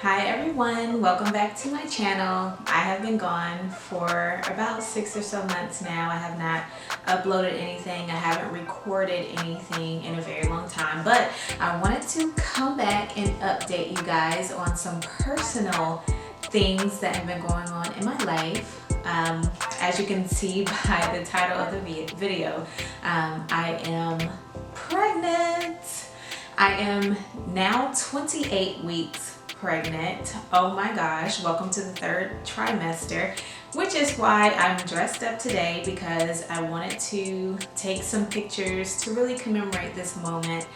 Hi everyone, welcome back to my channel. I have been gone for about 6 or so months now. I have not uploaded anything. I haven't recorded anything in a very long time, but I wanted to come back and update you guys on some personal things that have been going on in my life. As you can see by the title of the video, I am pregnant. I am now 28 weeks pregnant. Oh my gosh, welcome to the third trimester, which is why I'm dressed up today, because I wanted to take some pictures to really commemorate this moment,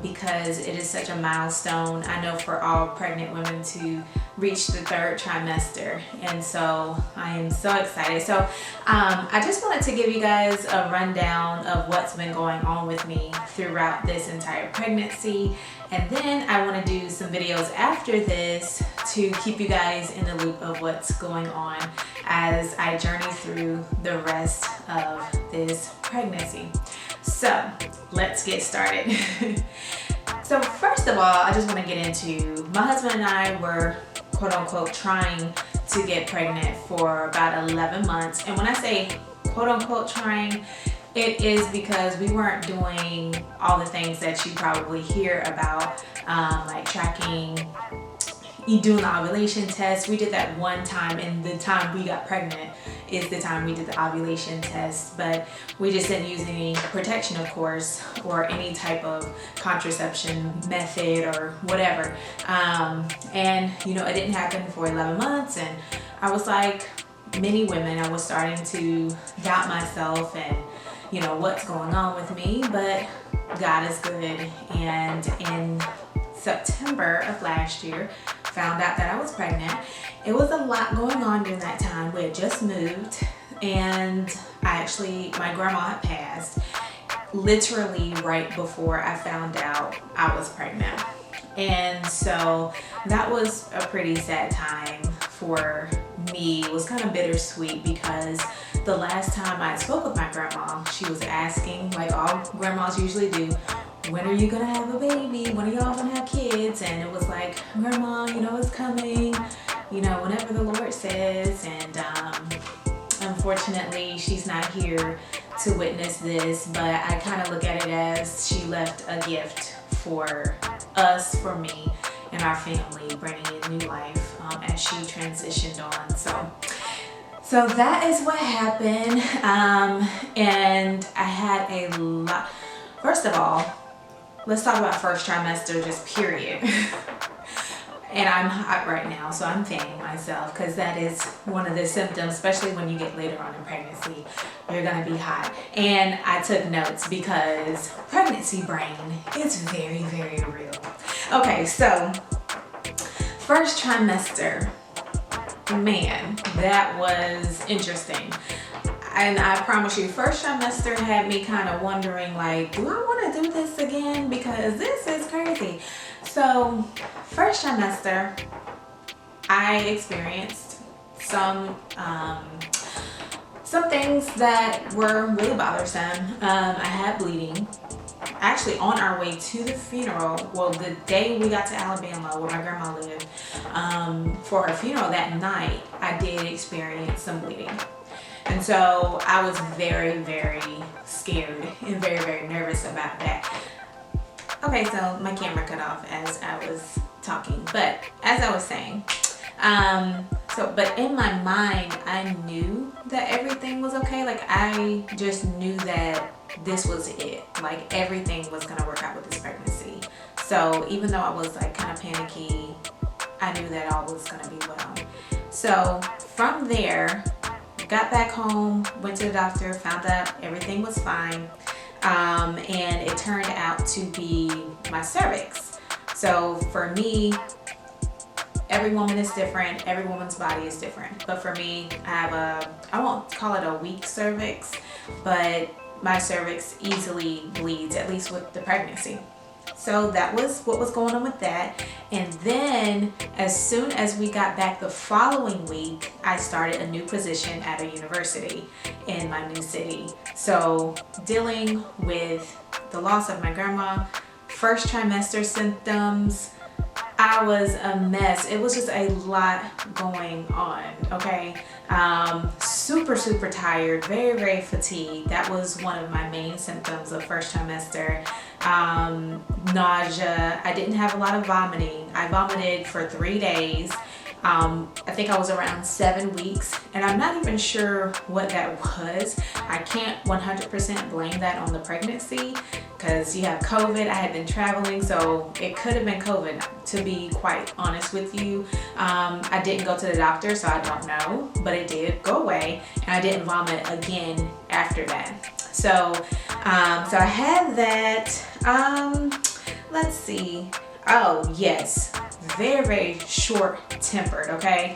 because it is such a milestone, I know, for all pregnant women to reach the third trimester, and so I am so excited. So I just wanted to give you guys a rundown of what's been going on with me throughout this entire pregnancy, and then I want to do some videos after this to keep you guys in the loop of what's going on as I journey through the rest of this pregnancy. So let's get started. So first of all, I just want to get into, my husband and I were quote unquote trying to get pregnant for about 11 months. And when I say quote unquote trying, it is because we weren't doing all the things that you probably hear about, like tracking, you doing the ovulation test. We did that one time, and the time we got pregnant is the time we did the ovulation test, but we just didn't use any protection, of course, or any type of contraception method or whatever. And you know, it didn't happen for 11 months, and I was like many women, I was starting to doubt myself and, you know, what's going on with me, but God is good. And in September of last year, found out that I was pregnant. It was a lot going on during that time. We had just moved, and my grandma had passed literally right before I found out I was pregnant. And so that was a pretty sad time for me. It was kind of bittersweet, because the last time I spoke with my grandma, she was asking, like all grandmas usually do, when are you gonna have a baby? When are y'all gonna have kids? And it was like, Grandma, you know, it's coming, you know, whenever the Lord says. And unfortunately, she's not here to witness this, but I kind of look at it as she left a gift for us, for me and our family, bringing in new life as she transitioned on. So that is what happened. And I had a lot. First of all, let's talk about first trimester, just period. And I'm hot right now, so I'm fanning myself, because that is one of the symptoms, especially when you get later on in pregnancy, you're gonna be hot. And I took notes because pregnancy brain is very, very real. Okay, so first trimester, man, that was interesting. And I promise you, first trimester had me kind of wondering, like, do I want to do this again? Because this is crazy. So first trimester, I experienced some things that were really bothersome. I had bleeding. Actually, on our way to the funeral, well, the day we got to Alabama, where my grandma lived, for her funeral that night, I did experience some bleeding. And so I was very, very scared and very, very nervous about that. Okay, so my camera cut off as I was talking, but as I was saying, but in my mind, I knew that everything was okay. Like, I just knew that this was it. Like, everything was gonna work out with this pregnancy. So even though I was like kind of panicky, I knew that all was gonna be well. So from there, got back home, went to the doctor, found out everything was fine, and it turned out to be my cervix. So for me, every woman is different, every woman's body is different, but for me, I have I won't call it a weak cervix, but my cervix easily bleeds, at least with the pregnancy. So that was what was going on with that. And then as soon as we got back the following week, I started a new position at a university in my new city. So dealing with the loss of my grandma, first trimester symptoms, I was a mess. It was just a lot going on, okay? Super tired, very fatigued. That was one of my main symptoms of first trimester. Nausea. I didn't have a lot of vomiting. I vomited for 3 days. I think I was around 7 weeks, and I'm not even sure what that was. I can't 100% blame that on the pregnancy because you have COVID. I had been traveling, so it could have been COVID, to be quite honest with you. I didn't go to the doctor, so I don't know, but it did go away, and I didn't vomit again after that. So I had that. Let's see. Oh yes, very short-tempered, okay?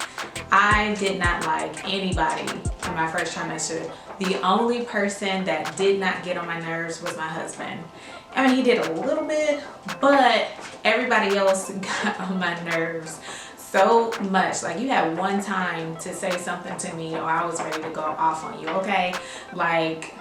I did not like anybody in my first trimester. The only person that did not get on my nerves was my husband. I mean, he did a little bit, but everybody else got on my nerves so much. Like, you had one time to say something to me or I was ready to go off on you, okay? Like,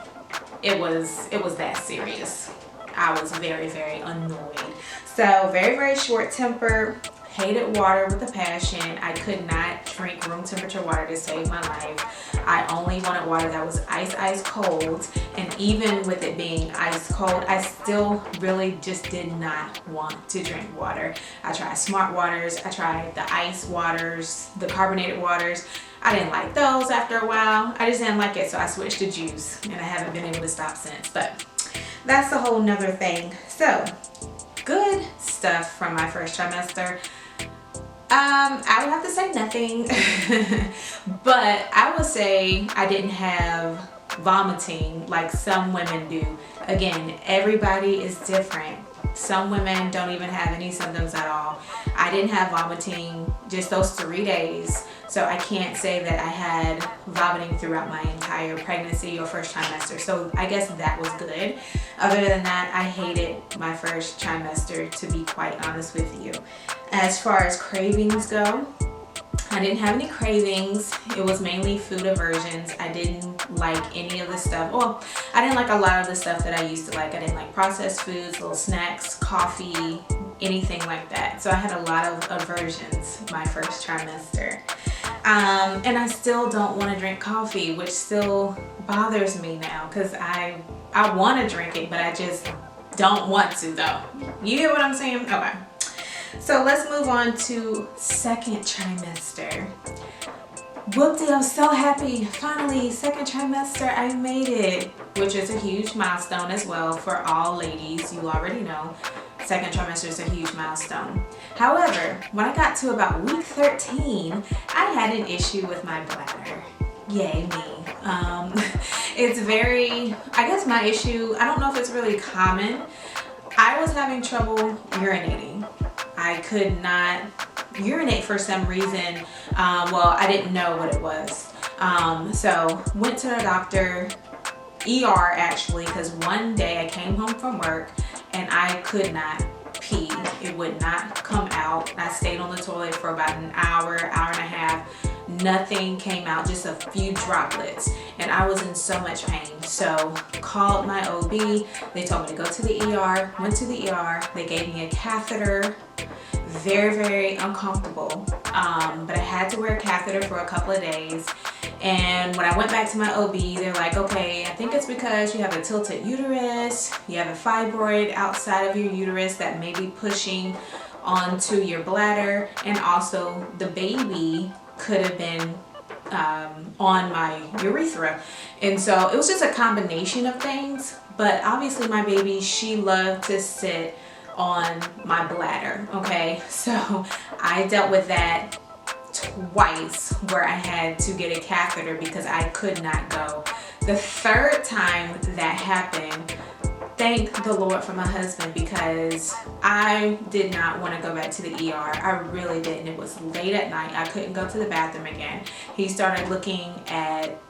it was that serious. I was very annoyed. So very short-tempered, hated water with a passion. I could not drink room temperature water to save my life. I only wanted water that was ice cold. And even with it being ice cold, I still really just did not want to drink water. I tried Smart Waters, I tried the ice waters, the carbonated waters. I didn't like those after a while. I just didn't like it, so I switched to juice, and I haven't been able to stop since. But that's a whole nother thing. So, good stuff from my first trimester. I would have to say nothing, but I would say I didn't have vomiting like some women do. Again, everybody is different. Some women don't even have any symptoms at all. I didn't have vomiting just those 3 days, so I can't say that I had vomiting throughout my entire pregnancy or first trimester. So I guess that was good. Other than that, I hated my first trimester, to be quite honest with you. As far as cravings go, I didn't have any cravings. It was mainly food aversions. I didn't like any of the stuff. Well, I didn't like a lot of the stuff that I used to like. I didn't like processed foods, little snacks, coffee, anything like that. So I had a lot of aversions my first trimester. And I still don't want to drink coffee, which still bothers me now because I want to drink it, but I just don't want to though. You get what I'm saying? Okay. So let's move on to second trimester. Whoopty, I'm so happy. Finally, second trimester, I made it, which is a huge milestone as well for all ladies. You already know, second trimester is a huge milestone. However, when I got to about week 13, I had an issue with my bladder. Yay me. It's very, I guess my issue, I don't know if it's really common. I was having trouble urinating. I could not urinate for some reason. Well, I didn't know what it was. So went to the doctor, ER actually, because one day I came home from work and I could not pee. It would not come out. I stayed on the toilet for about an hour and a half. Nothing came out, just a few droplets, and I was in so much pain. So called my OB. They told me to go to the ER. Went to the ER. They gave me a catheter. Very uncomfortable, but I had to wear a catheter for a couple of days. And when I went back to my OB, they're like, okay, I think it's because you have a tilted uterus, you have a fibroid outside of your uterus that may be pushing onto your bladder, and also the baby could have been on my urethra. And so it was just a combination of things, but obviously my baby, she loved to sit on my bladder, okay? So I dealt with that twice where I had to get a catheter because I could not go. The third time that happened, thank the Lord for my husband, because I did not want to go back to the ER. I really didn't. It was late at night. I couldn't go to the bathroom again. He started looking at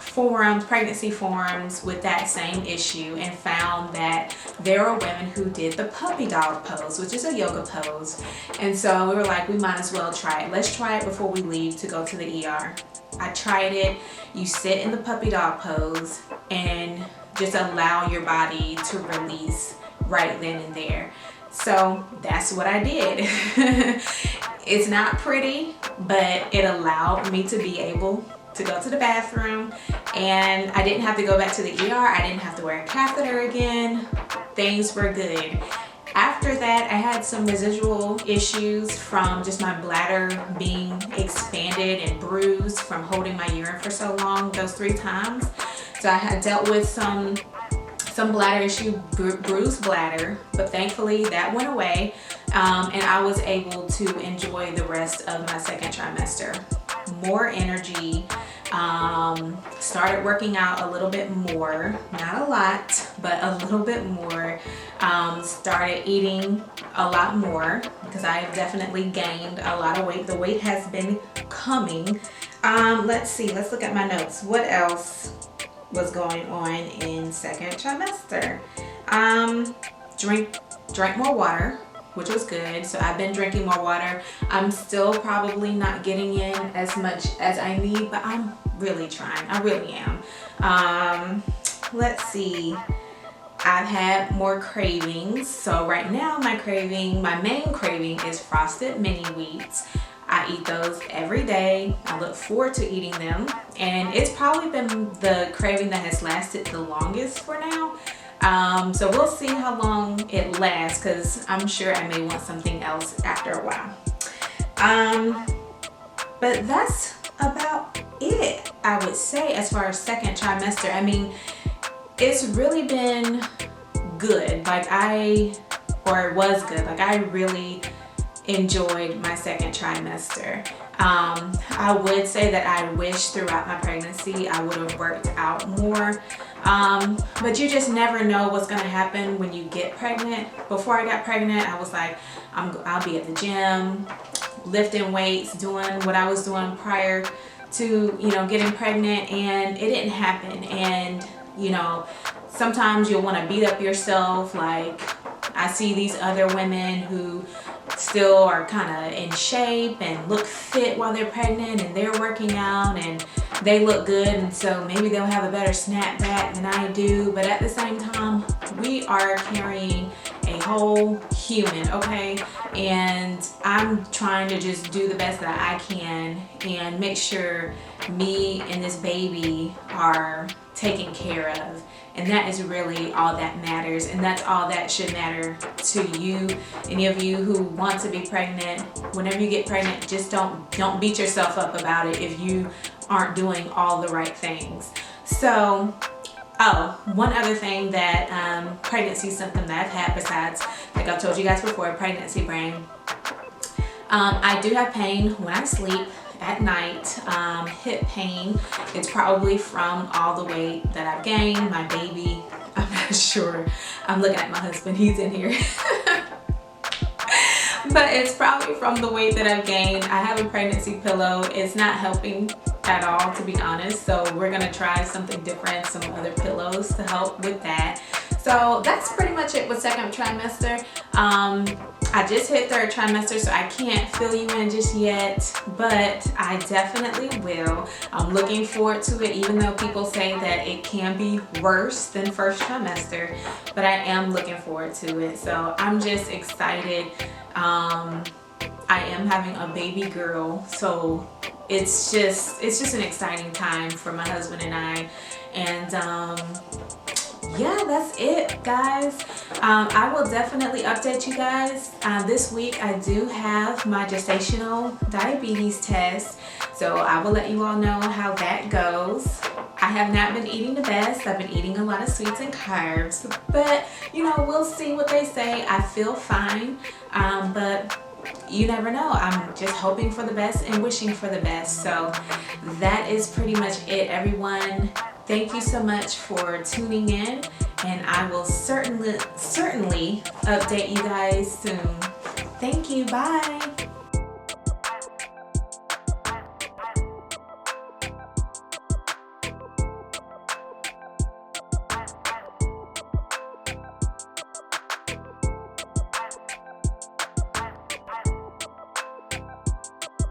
forums, pregnancy forums with that same issue, and found that there were women who did the puppy dog pose, which is a yoga pose. And so we were like, we might as well try it. Let's try it before we leave to go to the ER. I tried it. You sit in the puppy dog pose and just allow your body to release right then and there. So that's what I did. It's not pretty, but it allowed me to be able to go to the bathroom, and I didn't have to go back to the ER. I didn't have to wear a catheter again. Things were good. After that, I had some residual issues from just my bladder being expanded and bruised from holding my urine for so long, those 3 times. So I had dealt with some bladder issue, bruised bladder, but thankfully that went away, and I was able to enjoy the rest of my second trimester. More energy, started working out a little bit more, not a lot, but a little bit more. Started eating a lot more because I have definitely gained a lot of weight. The weight has been coming. Let's see, let's look at my notes. What else was going on in second trimester? Drank more water, which was good. So I've been drinking more water. I'm still probably not getting in as much as I need, but I'm really trying. I really am. Let's see. I've had more cravings. So right now my main craving is Frosted Mini Wheats. I eat those every day. I look forward to eating them. And it's probably been the craving that has lasted the longest for now. So we'll see how long it lasts, because I'm sure I may want something else after a while. But that's about it, I would say, as far as second trimester. I mean, it's really been good. It was good. Like, I really enjoyed my second trimester. I would say that I wish throughout my pregnancy I would have worked out more. But you just never know what's going to happen when you get pregnant. Before I got pregnant, I was like, I'll be at the gym, lifting weights, doing what I was doing prior to, getting pregnant, and it didn't happen. And, sometimes you'll want to beat up yourself. Like, I see these other women who still are kind of in shape and look fit while they're pregnant, and they're working out and they look good, and so maybe they'll have a better snapback than I do. But at the same time, we are carrying a whole human, okay? And I'm trying to just do the best that I can and make sure me and this baby are taken care of. And that is really all that matters, and that's all that should matter to you. Any of you who want to be pregnant, whenever you get pregnant, just don't beat yourself up about it if you aren't doing all the right things. So, one other thing that pregnancy symptom that I've had, besides, like I told you guys before, pregnancy brain. I do have pain when I sleep at night, hip pain. It's probably from all the weight that I've gained. My baby, I'm not sure. I'm looking at my husband, he's in here. But it's probably from the weight that I've gained. I have a pregnancy pillow. It's not helping at all, to be honest. So we're gonna try something different, some other pillows to help with that. So that's pretty much it with second trimester. I just hit third trimester, so I can't fill you in just yet, but I definitely will. I'm looking forward to it, even though people say that it can be worse than first trimester, but I am looking forward to it. So I'm just excited. I am having a baby girl, so it's just an exciting time for my husband and I. And yeah, that's it, guys. I will definitely update you guys. This week I do have my gestational diabetes test, so I will let you all know how that goes. I have not been eating the best. I've been eating a lot of sweets and carbs, but we'll see what they say. I feel fine, but you never know. I'm just hoping for the best and wishing for the best. So that is pretty much it, everyone. Thank you so much for tuning in, and I will certainly update you guys soon. Thank you. Bye.